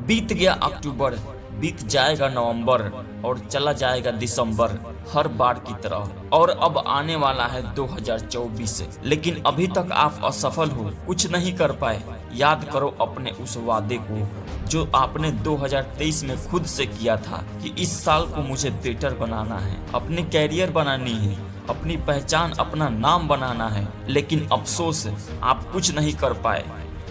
बीत गया अक्टूबर, बीत जाएगा नवंबर और चला जाएगा दिसंबर हर बार की तरह। और अब आने वाला है 2024, लेकिन अभी तक आप असफल हो, कुछ नहीं कर पाए। याद करो अपने उस वादे को जो आपने 2023 में खुद से किया था कि इस साल को मुझे बेटर बनाना है, अपने कैरियर बनानी है, अपनी पहचान, अपना नाम बनाना है। लेकिन अफसोस आप कुछ नहीं कर पाए।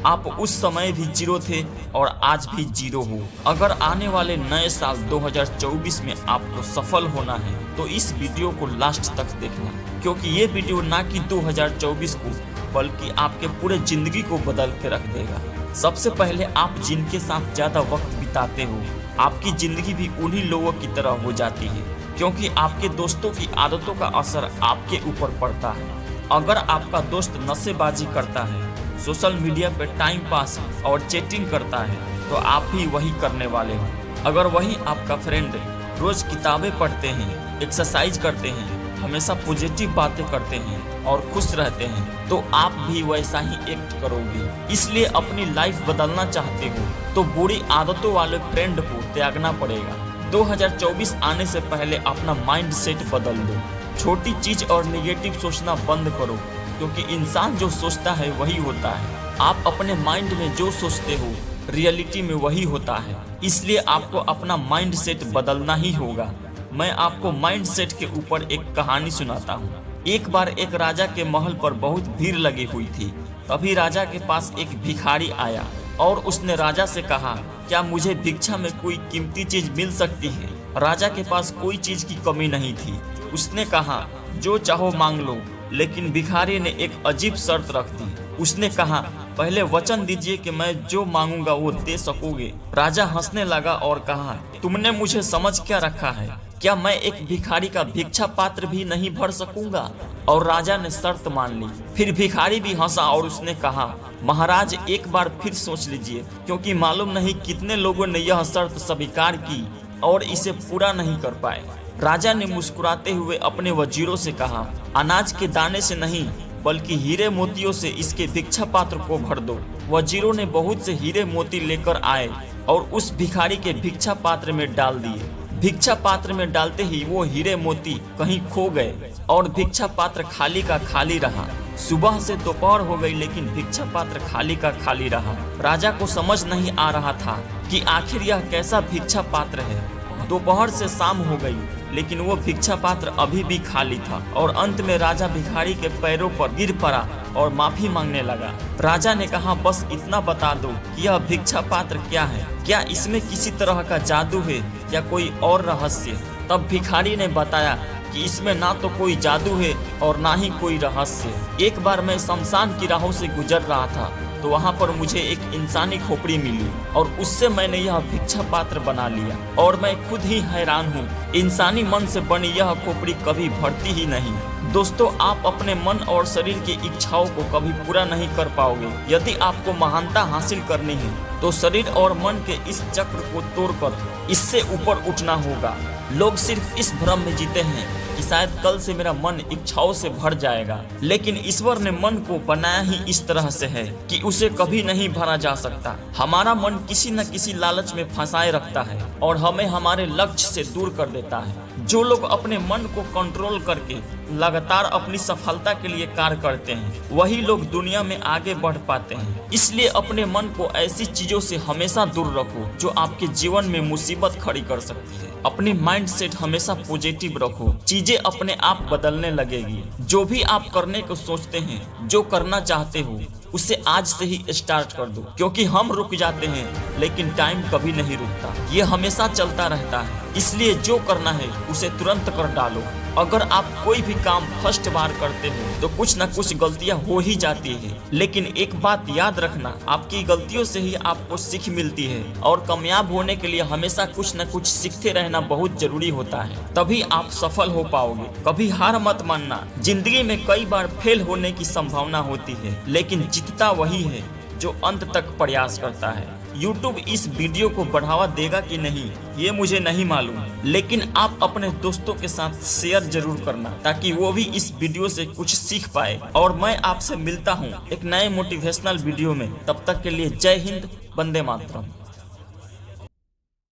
आप उस समय भी जीरो थे और आज भी जीरो हो। अगर आने वाले नए साल 2024 में आपको सफल होना है तो इस वीडियो को लास्ट तक देखना, क्योंकि ये वीडियो ना कि 2024 को बल्कि आपके पूरे जिंदगी को बदल के रख देगा। सबसे पहले, आप जिनके साथ ज्यादा वक्त बिताते हो, आपकी जिंदगी भी उन्हीं लोगों की तरह हो जाती है, क्योंकि आपके दोस्तों की आदतों का असर आपके ऊपर पड़ता है। अगर आपका दोस्त नशेबाजी करता है, सोशल मीडिया पे टाइम पास और चैटिंग करता है, तो आप भी वही करने वाले हो। अगर वही आपका फ्रेंड रोज किताबें पढ़ते हैं, एक्सरसाइज करते हैं, हमेशा पॉजिटिव बातें करते हैं और खुश रहते हैं, तो आप भी वैसा ही एक्ट करोगे। इसलिए अपनी लाइफ बदलना चाहते हो तो बुरी आदतों वाले फ्रेंड को त्यागना पड़ेगा। 2024 आने से पहले अपना माइंड सेट बदल दो। छोटी चीज और निगेटिव सोचना बंद करो, क्योंकि इंसान जो सोचता है वही होता है। आप अपने माइंड में जो सोचते हो रियलिटी में वही होता है। इसलिए आपको अपना माइंड सेट बदलना ही होगा। मैं आपको माइंड सेट के ऊपर एक कहानी सुनाता हूँ। एक बार एक राजा के महल पर बहुत भीड़ लगी हुई थी। तभी राजा के पास एक भिखारी आया और उसने राजा से कहा, क्या मुझे भिक्षा में कोई कीमती चीज मिल सकती है? राजा के पास कोई चीज की कमी नहीं थी। उसने कहा, जो चाहो मांग लो। लेकिन भिखारी ने एक अजीब शर्त रख दी। उसने कहा, पहले वचन दीजिए कि मैं जो मांगूंगा वो दे सकोगे। राजा हंसने लगा और कहा, तुमने मुझे समझ क्या रखा है? क्या मैं एक भिखारी का भिक्षा पात्र भी नहीं भर सकूंगा? और राजा ने शर्त मान ली। फिर भिखारी भी हंसा और उसने कहा, महाराज एक बार फिर सोच लीजिए, क्योंकि मालूम नहीं कितने लोगों ने यह शर्त स्वीकार की और इसे पूरा नहीं कर पाए। राजा ने मुस्कुराते हुए अपने वजीरों से कहा, अनाज के दाने से नहीं बल्कि हीरे मोतियों से इसके भिक्षा पात्र को भर दो। वजीरों ने बहुत से हीरे मोती लेकर आए और उस भिखारी के भिक्षा पात्र में डाल दिए। भिक्षा पात्र में डालते ही वो हीरे मोती कहीं खो गए और भिक्षा पात्र खाली का खाली रहा। सुबह से दोपहर हो गई, लेकिन भिक्षा पात्र खाली का खाली रहा। राजा को समझ नहीं आ रहा था कि आखिर यह कैसा भिक्षा पात्र है। दोपहर से शाम हो गई, लेकिन वो भिक्षा पात्र अभी भी खाली था। और अंत में राजा भिखारी के पैरों पर गिर पड़ा और माफी मांगने लगा। राजा ने कहा, बस इतना बता दो कि यह भिक्षा पात्र क्या है? क्या इसमें किसी तरह का जादू है या कोई और रहस्य? तब भिखारी ने बताया कि इसमें ना तो कोई जादू है और ना ही कोई रहस्य। एक बार मैं शमशान की राहों से गुजर रहा था, तो वहाँ पर मुझे एक इंसानी खोपड़ी मिली और उससे मैंने यह भिक्षा पात्र बना लिया और मैं खुद ही हैरान हूँ। इंसानी मन से बनी यह खोपड़ी कभी भरती ही नहीं। दोस्तों, आप अपने मन और शरीर की इच्छाओं को कभी पूरा नहीं कर पाओगे। यदि आपको महानता हासिल करनी है तो शरीर और मन के इस चक्र को तोड़कर इससे ऊपर उठना होगा। लोग सिर्फ इस भ्रम में जीते हैं कि शायद कल से मेरा मन इच्छाओं से भर जाएगा, लेकिन ईश्वर ने मन को बनाया ही इस तरह से है कि उसे कभी नहीं भरा जा सकता। हमारा मन किसी न किसी लालच में फंसाए रखता है और हमें हमारे लक्ष्य से दूर कर देता है। जो लोग अपने मन को कंट्रोल करके लगातार अपनी सफलता के लिए कार्य करते हैं, वही लोग दुनिया में आगे बढ़ पाते हैं। इसलिए अपने मन को ऐसी चीजों से हमेशा दूर रखो जो आपके जीवन में मुसीबत खड़ी कर सकती है। अपनी माइंड सेट हमेशा पॉजिटिव रखो, चीजें अपने आप बदलने लगेगी। जो भी आप करने को सोचते हैं, जो करना चाहते हो, उसे आज से ही स्टार्ट कर दो, क्योंकि हम रुक जाते हैं लेकिन टाइम कभी नहीं रुकता, ये हमेशा चलता रहता है। इसलिए जो करना है उसे तुरंत कर डालो। अगर आप कोई भी काम फर्स्ट बार करते हो तो कुछ न कुछ गलतियां हो ही जाती है, लेकिन एक बात याद रखना, आपकी गलतियों से ही आपको सीख मिलती है और कामयाब होने के लिए हमेशा कुछ न कुछ सीखते रहना बहुत जरूरी होता है, तभी आप सफल हो पाओगे। कभी हार मत मानना। जिंदगी में कई बार फेल होने की संभावना होती है, लेकिन जीतता वही है जो अंत तक प्रयास करता है। YouTube इस वीडियो को बढ़ावा देगा कि नहीं ये मुझे नहीं मालूम, लेकिन आप अपने दोस्तों के साथ शेयर जरूर करना ताकि वो भी इस वीडियो से कुछ सीख पाए। और मैं आपसे मिलता हूँ एक नए मोटिवेशनल वीडियो में। तब तक के लिए जय हिंद, वंदे मातरम।